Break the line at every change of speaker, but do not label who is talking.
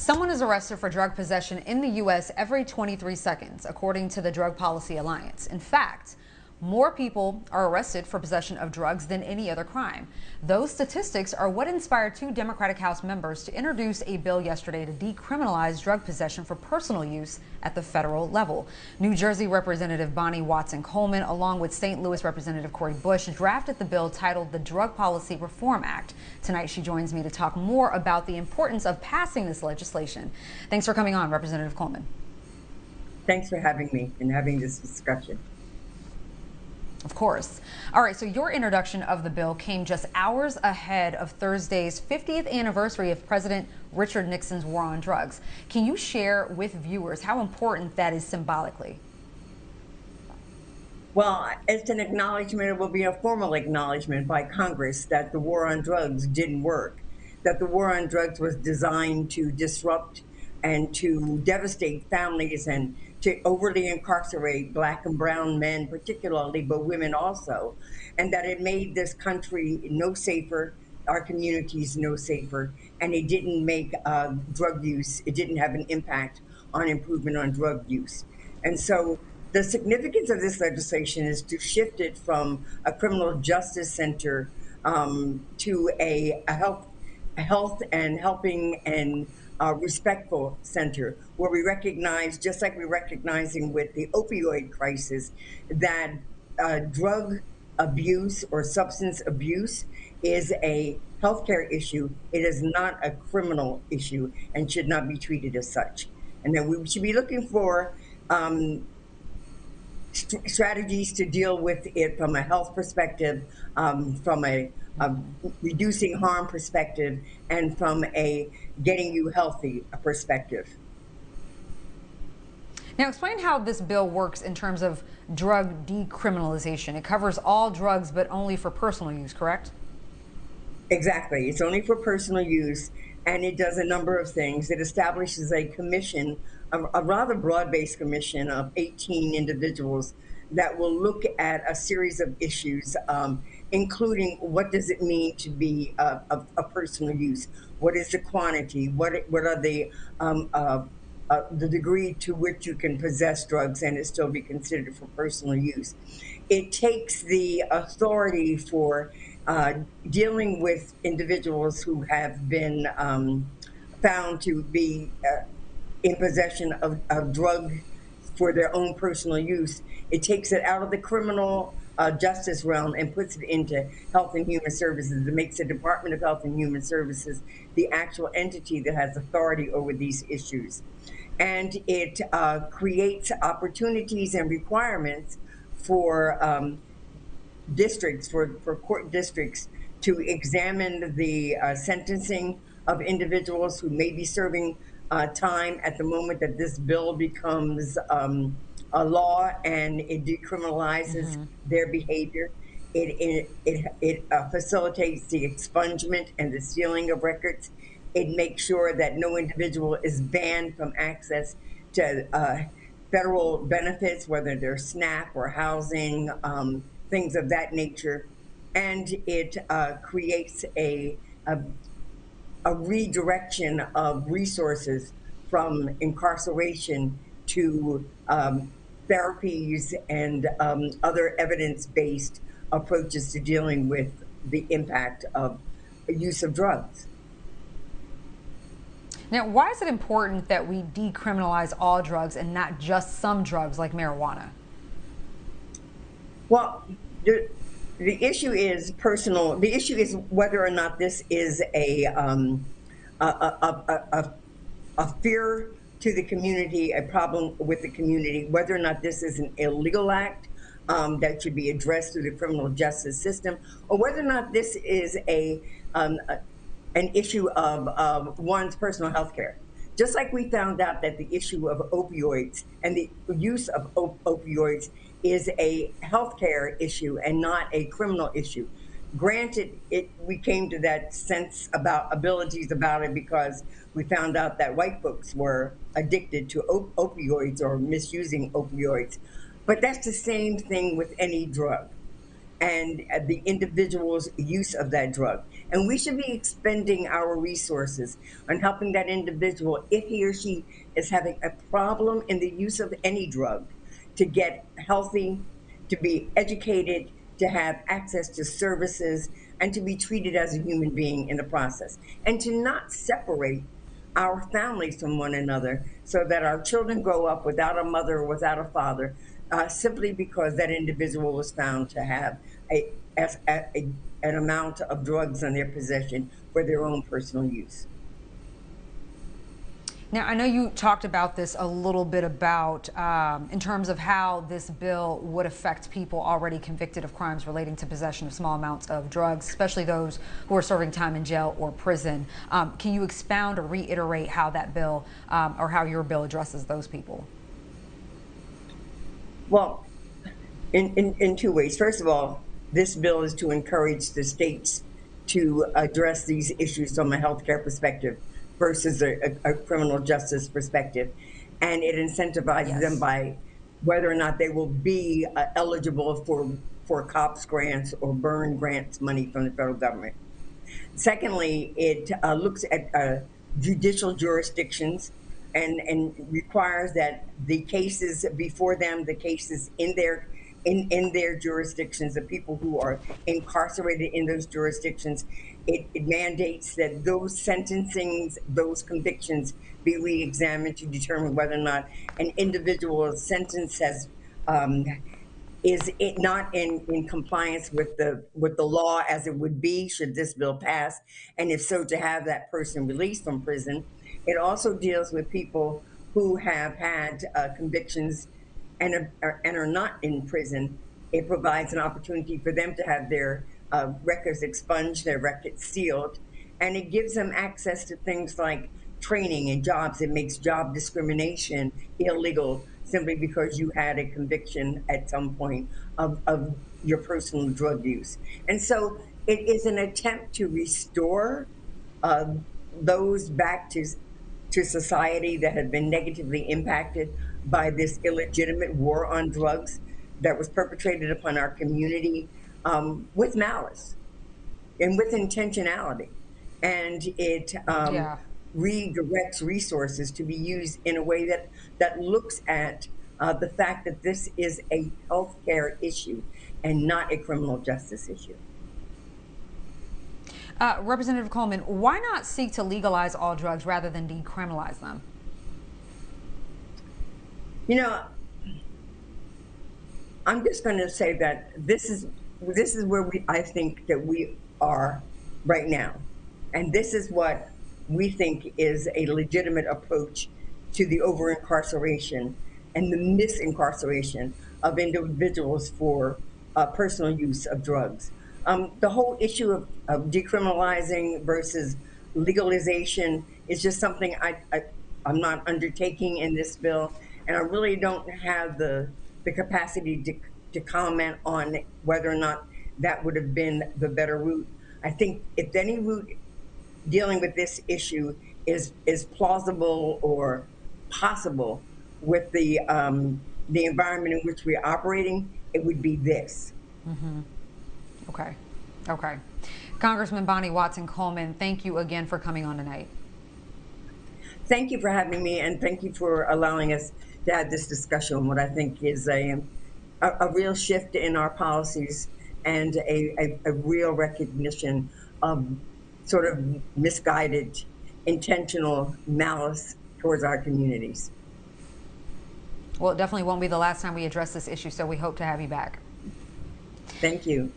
Someone is arrested for drug possession in the U.S. every 23 seconds, according to the Drug Policy Alliance. In fact, more people are arrested for possession of drugs than any other crime. Those statistics are what inspired two Democratic House members to introduce a bill yesterday to decriminalize drug possession for personal use at the federal level. New Jersey Representative Bonnie Watson Coleman, along with St. Louis Representative Cori Bush, drafted the bill titled the Drug Policy Reform Act. Tonight, she joins me to talk more about the importance of passing this legislation. Thanks for coming on, Representative Coleman.
Thanks for having me and having this discussion.
Of course. All right, so your introduction of the bill came just hours ahead of Thursday's 50th anniversary of President Richard Nixon's war on drugs. Can you share with viewers how important that is symbolically?
Well, it's an acknowledgement, it will be a formal acknowledgement by Congress that the war on drugs didn't work, that the war on drugs was designed to disrupt and to devastate families and to overly incarcerate Black and brown men particularly, but women also, and that it made this country no safer, our communities no safer, and it didn't make drug use, it didn't have an impact on improvement on drug use. And so the significance of this legislation is to shift it from a criminal justice center to a health and helping and respectful center, where we recognize, just like we're recognizing with the opioid crisis, that drug abuse or substance abuse is a healthcare issue. It is not a criminal issue and should not be treated as such. And then we should be looking for strategies to deal with it from a health perspective, from a reducing harm perspective, and from a getting you healthy perspective.
Now, explain how this bill works in terms of drug decriminalization. It covers all drugs, but only for personal use, correct?
Exactly. It's only for personal use, and it does a number of things. It establishes a commission, a rather broad-based commission of 18 individuals that will look at a series of issues, including what does it mean to be a personal use? What is the quantity? What are the degree to which you can possess drugs and it still be considered for personal use? It takes the authority for dealing with individuals who have been found to be in possession of drugs for their own personal use. It takes it out of the criminal justice realm and puts it into Health and Human Services. It makes the Department of Health and Human Services the actual entity that has authority over these issues. And it creates opportunities and requirements for districts, for court districts, to examine the sentencing of individuals who may be serving time at the moment that this bill becomes a law and it decriminalizes their behavior. It facilitates the expungement and the sealing of records. It makes sure that no individual is banned from access to federal benefits, whether they're SNAP or housing, things of that nature. And it creates a redirection of resources from incarceration to therapies and other evidence-based approaches to dealing with the impact of use of drugs.
Now, why is it important that we decriminalize all drugs and not just some drugs like marijuana?
Well, the issue is personal. The issue is whether or not this is a fear to the community, a problem with the community, whether or not this is an illegal act that should be addressed through the criminal justice system, or whether or not this is an issue of one's personal health care. Just like we found out that the issue of opioids and the use of opioids is a healthcare issue and not a criminal issue. Granted, we came to that sense about abilities about it because we found out that white folks were addicted to opioids or misusing opioids. But that's the same thing with any drug and the individual's use of that drug. And we should be expending our resources on helping that individual, if he or she is having a problem in the use of any drug, to get healthy, to be educated, to have access to services, and to be treated as a human being in the process, and to not separate our families from one another so that our children grow up without a mother or without a father, simply because that individual was found to have a, an amount of drugs in their possession for their own personal use.
Now, I know you talked about this a little bit about in terms of how this bill would affect people already convicted of crimes relating to possession of small amounts of drugs, especially those who are serving time in jail or prison. Can you expound or reiterate how that bill or how your bill addresses those people?
Well, in two ways. First of all, this bill is to encourage the states to address these issues from a healthcare perspective versus a criminal justice perspective. And it incentivizes them
Yes.
by whether or not they will be eligible for COPS grants or burn grants money from the federal government. Secondly, it looks at judicial jurisdictions and requires that the cases before them, the cases in their jurisdictions, the people who are incarcerated in those jurisdictions, it mandates that those sentencings, those convictions be re-examined to determine whether or not an individual's sentence has is it not in compliance with the law as it would be should this bill pass, and if so, to have that person released from prison. It also deals with people who have had convictions and are not in prison. It provides an opportunity for them to have their records expunged, their records sealed, and it gives them access to things like training and jobs. It makes job discrimination illegal simply because you had a conviction at some point of your personal drug use. And so it is an attempt to restore uh, those back to society that have been negatively impacted by this illegitimate war on drugs that was perpetrated upon our community with malice and with intentionality. And it
Yeah.
redirects resources to be used in a way that looks at the fact that this is a healthcare issue and not a criminal justice issue.
Representative Coleman, why not seek to legalize all drugs rather than decriminalize them?
You know, I'm just going to say that this is where I think that we are right now, and this is what we think is a legitimate approach to the over incarceration and the misincarceration of individuals for personal use of drugs. The whole issue of decriminalizing versus legalization is just something I'm not undertaking in this bill, and I really don't have the capacity to comment on whether or not that would have been the better route. I think if any route dealing with this issue is plausible or possible with the environment in which we're operating, it would be this.
Okay. Okay. Congressman Bonnie Watson Coleman, thank you again for coming on tonight.
Thank you for having me, and thank you for allowing us to have this discussion on what I think is a real shift in our policies and a real recognition of sort of misguided, intentional malice towards our communities.
Well, it definitely won't be the last time we address this issue, so we hope to have you back.
Thank you.